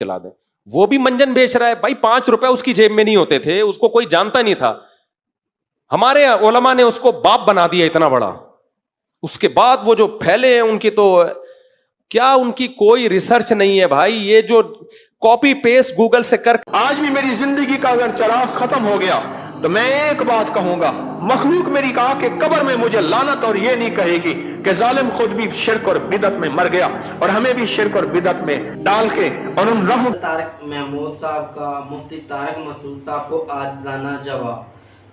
चला दें। वो भी मंजन बेच रहा है भाई, 5 रुपए उसकी जेब में नहीं होते थे, उसको कोई जानता नहीं था। हमारे उलमा ने उसको बाप बना दिया इतना बड़ा। उसके बाद वो जो फैले हैं उनकी तो क्या, उनकी कोई रिसर्च नहीं है भाई। ये जो कॉपी पेस्ट गूगल से कर, आज भी मेरी जिंदगी का अगर चराग खत्म हो गया तो मैं एक बात कहूंगा, मखलूक मेरी कहा कि कब्र में मुझे लानत और ये नहीं कहेगी कि जालिम खुद भी शिर्क और बिदत में मर गया और हमें भी शिर्क और बिदत में डाल के। और उन रहम तारिक महमूद साहब का मुफ्ती तारिक मसूद साहब को आजिज़ाना जवाब,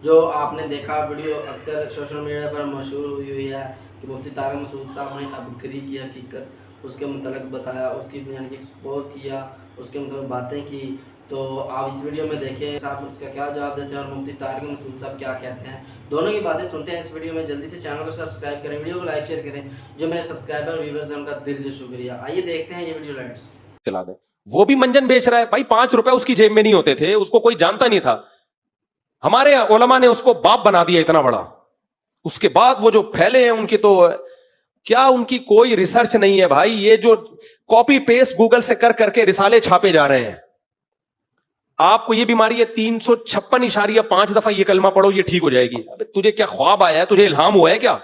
जो आपने देखा वीडियो अक्सर सोशल मीडिया पर मशहूर हुई है कि मुफ्ती तारिक मसूद साहब ने अबकरी की हकीकत उसके मुतल्लिक़ बताया, उसकी यानी कि एक्सपोज किया, उसके मुतल्लिक़ बातें की। तो आप इस वीडियो में देखें साहब उसका क्या जवाब देते हैं और मुफ्ती तारिक मसूद साहब क्या कहते हैं, दोनों की बातें सुनते हैं इस वीडियो में। जल्दी से चैनल को सब्सक्राइब करें, वीडियो को लाइक शेयर करें। जो मेरे सब्सक्राइबर व्यूवर्स हैं उनका दिल से शुक्रिया। आइए देखते हैं ये वीडियो लाइट्स। चला दें। वो भी मंजन बेच रहा है भाई, 5 रुपए उसकी जेब में नहीं होते थे, उसको कोई जानता नहीं था। हमारे उलमा ने उसको बाप बना दिया इतना बड़ा। उसके बाद वो जो फैले हैं उनकी तो क्या, उनकी कोई रिसर्च नहीं है भाई। ये जो कॉपी पेस्ट गूगल से कर करके रिसाले छापे जा रहे हैं। आपको ये बीमारी है 356.5 दफा ये कलमा पढ़ो, ये ठीक हो जाएगी। अबे तुझे क्या ख्वाब आया है, तुझे इल्हाम हुआ है क्या?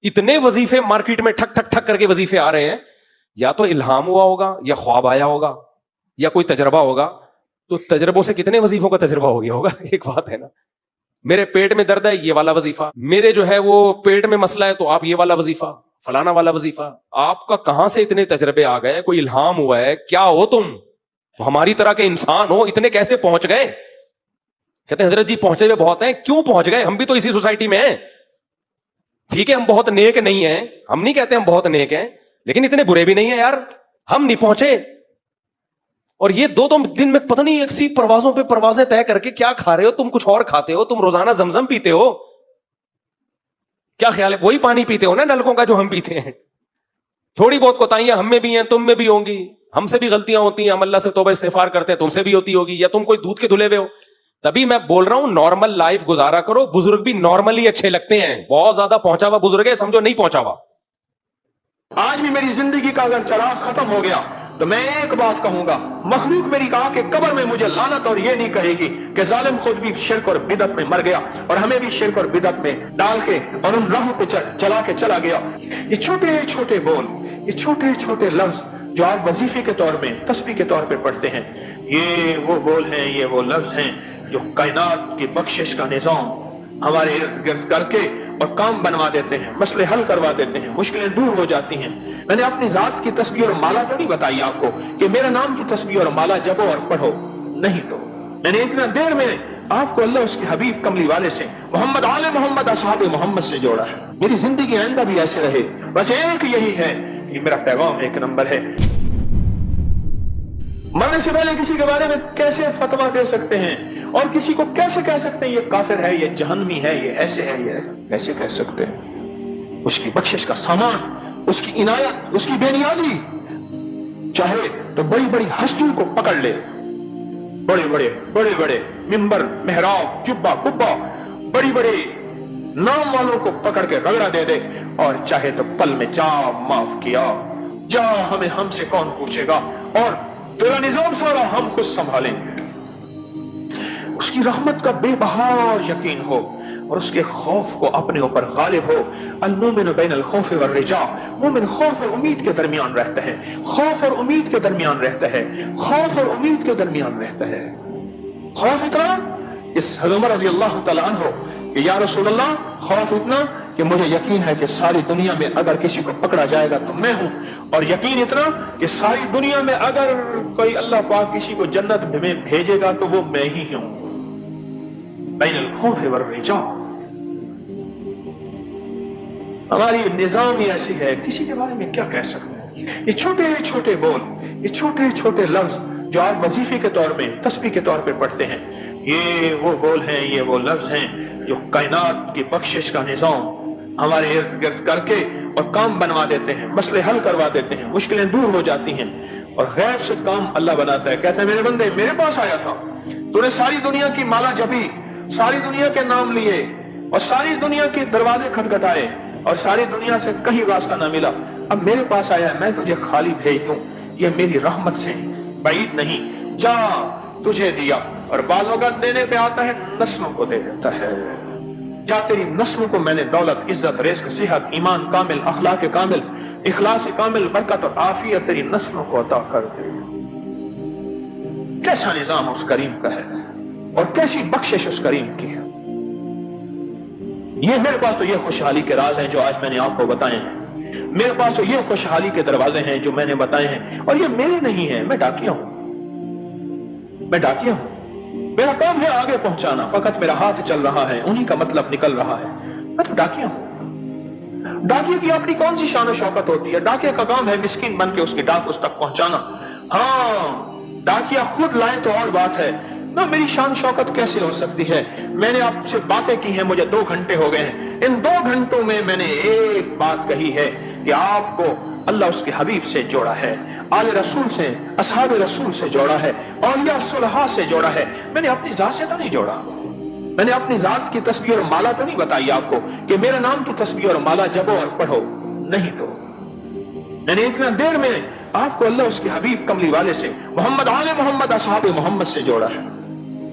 इतने वजीफे मार्केट में ठक ठक ठक करके वजीफे आ रहे हैं, या तो इल्हाम हुआ होगा या ख्वाब आया होगा या कोई तजर्बा होगा। तो तजर्बों से कितने वजीफों का तजर्बा हो गया होगा? एक बात है ना, मेरे पेट में दर्द है, ये वाला वजीफा। मेरे जो है वो पेट में मसला है, तो आप ये वाला वजीफा, फलाना वाला वजीफा। आपका कहां से इतने तजर्बे आ गए? कोई इल्हाम हुआ है? क्या हो तुम? हमारी तरह के इंसान हो, इतने कैसे पहुंच गए? कहते हैं हजरत जी पहुंचे हुए बहुत हैं। क्यों पहुंच गए? हम भी तो इसी सोसाइटी में हैं। ठीक है हम बहुत नेक नहीं हैं, हम नहीं कहते हम बहुत नेक हैं, लेकिन इतने बुरे भी नहीं है यार, हम नहीं पहुंचे। और ये दो दिन में पता नहीं एक सी परवाजों पे परवाजें तय करके क्या खा रहे हो तुम? कुछ और खाते हो तुम, रोजाना जमजम पीते हो, क्या ख्याल है? वही पानी पीते हो ना नलकों का जो हम पीते हैं। थोड़ी बहुत कोताहियां हम में भी हैं, तुम में भी होंगी, हमसे भी गलतियां होती हैं, हम अल्लाह से तौबा इस्तिगफार करते हैं, तुमसे भी होती होगी, या तुम कोई दूध के धुले हुए हो। तभी मैं बोल रहा हूं नॉर्मल लाइफ गुजारा करो। बुजुर्ग भी नॉर्मली अच्छे लगते हैं, बहुत ज्यादा पहुंचा हुआ बुजुर्ग है समझो नहीं पहुंचा हुआ। आज भी मेरी जिंदगी का अगर चराग खत्म हो गया तो मैं एक बात कहूंगा, मखलूक मेरी कहा कि कब्र में मुझे लानत और ये नहीं कहेगी कि जालिम खुद भी शिर्क और बिदत में मर गया और हमें भी शिर्क और बिदत में डाल के और उन राहों पे चला के चला गया। ये छोटे छोटे बोल, ये छोटे छोटे लफ्ज जो आप वजीफे के तौर में, तस्बीह के तौर पे पढ़ते हैं, ये वो बोल हैं, ये वो लफ्ज हैं जो कायनात की बख्शिश का निजाम हमारे इर्द गिर्द करके और काम बनवा देते हैं, मसले हल करवा देते हैं, मुश्किलें दूर हो जाती हैं। मैंने अपनी जात की तस्बीह और माला तो नहीं बताई आपको कि मेरे नाम की तस्बीह और माला जपो और पढ़ो, नहीं। तो मैंने इतना देर में आपको अल्लाह उसके हबीब कमली वाले से, मोहम्मद आले मोहम्मद असहाबे मोहम्मद से जोड़ा है। मेरी जिंदगी आइंदा भी ऐसे रहे, बस एक यही है, ये मेरा पैगाम एक नंबर है। मरने से पहले किसी के बारे में कैसे फतवा दे सकते हैं और किसी को कैसे कह सकते हैं ये काफिर है, ये जहन्नमी है, ये ऐसे है, ये कैसे कह सकते हैं? उसकी बख्शिश का सामान, उसकी इनायत, उसकी बेनियाजी, चाहे तो बड़ी बड़ी हस्तियों को पकड़ ले, बड़े बड़े मिंबर, मेहराब, जुब्बा, कुब्बा, बड़ी बड़ी नाम वालों को पकड़ के रगड़ा दे दे, और चाहे तो पल में जा माफ किया, जा हमें हमसे कौन पूछेगा, और तेरा निजाम सारा हम खुद संभालेंगे। उसकी रहमत का बेबहार यकीन हो और उसके खौफ को अपने ऊपर गालिब हो। अल-मुमिनु बैनल खौफ वर रिजा, मोमिन खौफ और उम्मीद के दरमियान रहता है, खौफ और उम्मीद के दरमियान रहता है, खौफ और उम्मीद के दरमियान रहता है। खौफ इतना इस हज़रत उमर रज़ी अल्लाह तआला अन्हु कि या रसूल अल्लाह, खौफ इतना कि मुझे यकीन है कि सारी दुनिया में अगर किसी को पकड़ा जाएगा तो मैं हूं, और यकीन इतना कि सारी दुनिया में अगर कोई अल्लाह पाक किसी को जन्नत में भेजेगा तो वो मैं ही हूं। बैनल खौफ वर रिजा, हमारी निजाम ही ऐसी है, किसी के बारे में क्या कह सकते हैं? ये छोटे छोटे बोल, ये छोटे छोटे लफ्ज जो आप वजीफे के तौर में, तस्बीह के तौर पे पढ़ते हैं, ये वो बोल हैं, ये वो लफ्ज हैं जो कायनात की बख्शिश का निजाम हमारे इर्द गिर्द करके और काम बनवा देते हैं, मसले हल करवा देते हैं, मुश्किलें दूर हो जाती हैं, और गैब से काम अल्लाह बनाता है। कहता है मेरे बंदे मेरे पास आया था, तूने सारी दुनिया की माला जपी, सारी दुनिया के नाम लिए और सारी दुनिया के दरवाजे खटखटाए और सारी दुनिया से कहीं रास्ता ना मिला, अब मेरे पास आया, मैं तुझे खाली भेज दूं, ये मेरी रहमत से, بعید نہیں. جا تجھے دیا, اور بعض اوقات دینے پہ آتا ہے نسلوں کو دے دیتا ہے. جا تیری نسلوں کو میں نے دولت, عزت, رزق, صحت, ایمان کامل, اخلاق کامل, اخلاص کامل, برکت اور عافیت تیری نسلوں کو عطا کر دے. کیسا نظام اس کریم کا ہے اور کیسی بخشش اس کریم کی ہے. یہ میرے پاس تو یہ خوشحالی کے راز ہیں جو آج میں نے آپ کو بتائے ہیں. میرے پاس تو یہ خوشحالی کے دروازے ہیں جو میں نے بتائے ہیں, اور یہ میرے نہیں ہیں. میں ڈاکیا ہوں, میں ڈاکیا ہوں. میرا کام ہے آگے پہنچانا, فقط میرا ہاتھ چل رہا ہے, انہی کا مطلب نکل رہا ہے. میں تو ڈاکیا ہوں. ڈاکیے کی اپنی کون سی شان و شوکت ہوتی ہے؟ ڈاکیے کا کام ہے مسکین بن کے اس کی ڈاک اس تک پہنچانا. ہاں ڈاکیا خود لائے تو اور بات ہے نہ, میری شان شوکت کیسے ہو سکتی ہے؟ میں نے آپ سے باتیں کی ہیں, مجھے 2 گھنٹے ہو گئے ہیں. ان 2 گھنٹوں میں میں نے ایک بات کہی ہے کہ آپ کو اللہ اس کے حبیب سے جوڑا ہے, آل رسول سے, اصحاب رسول سے جوڑا ہے, اولیاء صلحاء سے جوڑا ہے. میں نے اپنی ذات سے تو نہیں جوڑا. میں نے اپنی ذات کی تسبیح اور مالا تو نہیں بتائی آپ کو کہ میرے نام کی تسبیح اور مالا جپو اور پڑھو. نہیں, تو میں نے اتنا دیر میں آپ کو اللہ اس کے حبیب کملی والے سے, محمد, آل محمد, اصحاب محمد سے جوڑا ہے.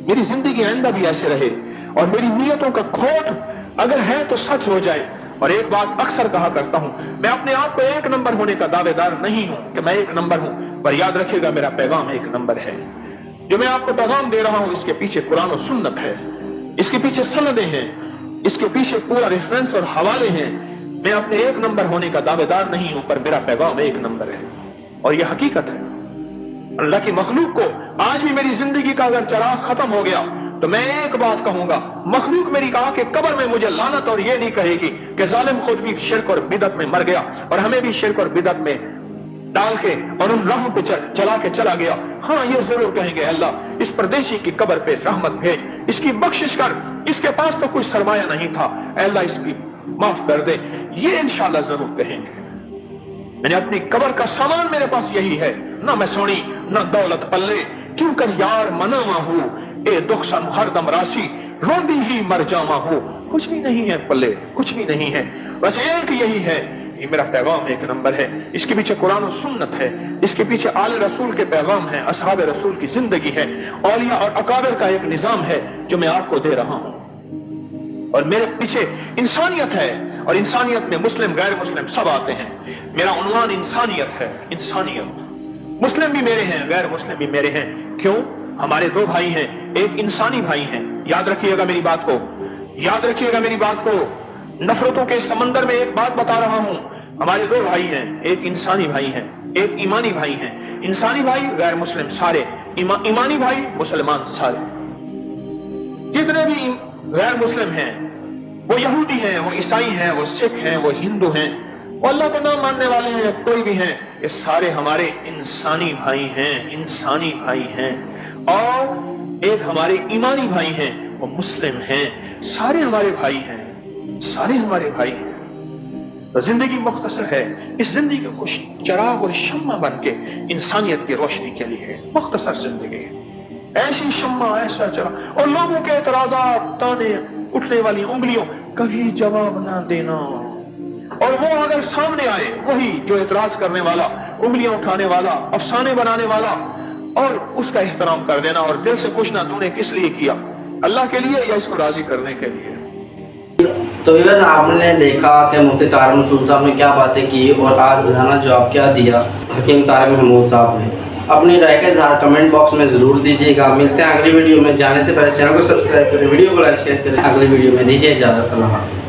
میری زندگی آئندہ بھی ایسے رہے, اور میری نیتوں کا کھوٹ اگر ہے تو سچ ہو جائے. اور ایک بات اکثر کہا کرتا ہوں, میں اپنے آپ کو 1 نمبر ہونے کا دعوے دار نہیں ہوں کہ میں 1 نمبر ہوں, پر یاد رکھیے گا میرا پیغام 1 نمبر ہے. جو میں آپ کو پیغام دے رہا ہوں اس کے پیچھے قرآن و سنت ہے, اس کے پیچھے سندیں ہیں, اس کے پیچھے پورا ریفرنس اور حوالے ہیں. میں اپنے 1 نمبر ہونے کا دعوے دار نہیں ہوں, پر میرا پیغام 1 نمبر ہے, اور یہ حقیقت ہے. اللہ کی مخلوق کو آج بھی میری زندگی کا اگر چراغ ختم ہو گیا تو میں ایک بات کہوں گا, مخلوق میری کہا کہ قبر میں مجھے لعنت اور یہ نہیں کہے گی کہ ظالم خود بھی شرک اور بدعت میں مر گیا اور ہمیں بھی شرک اور بدعت میں ڈال کے اور ان راہوں پہ چلا کے چلا گیا. ہاں یہ ضرور کہیں گے, اللہ اس پردیسی کی قبر پہ رحمت بھیج, اس کی بخشش کر, اس کے پاس تو کوئی سرمایہ نہیں تھا, اے اللہ اس کی معاف کر دے. یہ انشاءاللہ ضرور کہیں گے. میں نے اپنی قبر کا سامان میرے پاس یہی ہے, نہ میں سونی نہ دولت پلے, کیوں کر یار مناما ہوں, اے دکھ سن ہر دم راسی, روندی ہی مر جاما ہوں. کچھ بھی نہیں ہے پلے, کچھ بھی نہیں ہے, بس ایک یہی ہے. یہ میرا پیغام 1 نمبر ہے. اس کے پیچھے قرآن و سنت ہے, اس کے پیچھے آل رسول کے پیغام ہے, اصحاب رسول کی زندگی ہے, اولیاء اور اکابر کا ایک نظام ہے جو میں آپ کو دے رہا ہوں. اور میرے پیچھے انسانیت ہے, اور انسانیت میں مسلم غیر مسلم سب آتے ہیں. میرا عنوان انسانیت ہے, انسانیت. مسلم بھی میرے ہیں, غیر مسلم بھی میرے ہیں. کیوں؟ ہمارے 2 بھائی ہیں, ایک انسانی بھائی ہیں. یاد رکھیے گا میری بات کو, یاد رکھیے گا میری بات کو. نفرتوں کے سمندر میں ایک بات بتا رہا ہوں, ہمارے 2 بھائی ہیں, ایک انسانی بھائی ہیں, ایک ایمانی بھائی ہیں. انسانی بھائی غیر مسلم سارے, ایمانی بھائی مسلمان سارے. جتنے بھی غیر مسلم ہیں, وہ یہودی ہیں, وہ عیسائی ہیں, وہ سکھ ہیں, وہ ہندو ہیں, وہ اللہ کو نہ ماننے والے ہیں, کوئی بھی ہیں, یہ سارے ہمارے انسانی بھائی ہیں, انسانی بھائی ہیں. اور ایک ہمارے ایمانی بھائی ہیں, وہ مسلم ہیں. سارے ہمارے بھائی ہیں, سارے ہمارے بھائی ہیں. تو زندگی مختصر ہے, اس زندگی کو خوش چراغ اور شمع بن کے انسانیت کی روشنی کے لیے مختصر زندگی ہے. ایسی شمع, ایسا چراغ, اور لوگوں کے اعتراضات, تانے, اٹھنے والی انگلیوں, کبھی جواب نہ دینا. اور وہ اگر سامنے آئے, وہی جو اعتراض کرنے والا, انگلیاں اٹھانے والا, افسانے بنانے والا, اور اس کا احترام کر دینا, اور دل سے پوچھنا تو نے کس لیے کیا, اللہ کے لیے یا اس کو راضی کرنے کے لیے. تو ویورز آپ نے دیکھا کہ مفتی طارق مسعود صاحب نے کیا باتیں کی اور آجزانہ جواب کیا دیا حکیم طارق محمود صاحب نے. اپنی رائے کا اظہار کمنٹ باکس میں ضرور دیجیے گا. ملتے ہیں اگلی ویڈیو میں. جانے سے پہلے چینل کو سبسکرائب کریں, ویڈیو کو لائک شیئر کریں. اگلی ویڈیو میں دیجیے اجازت. اللہ حافظ.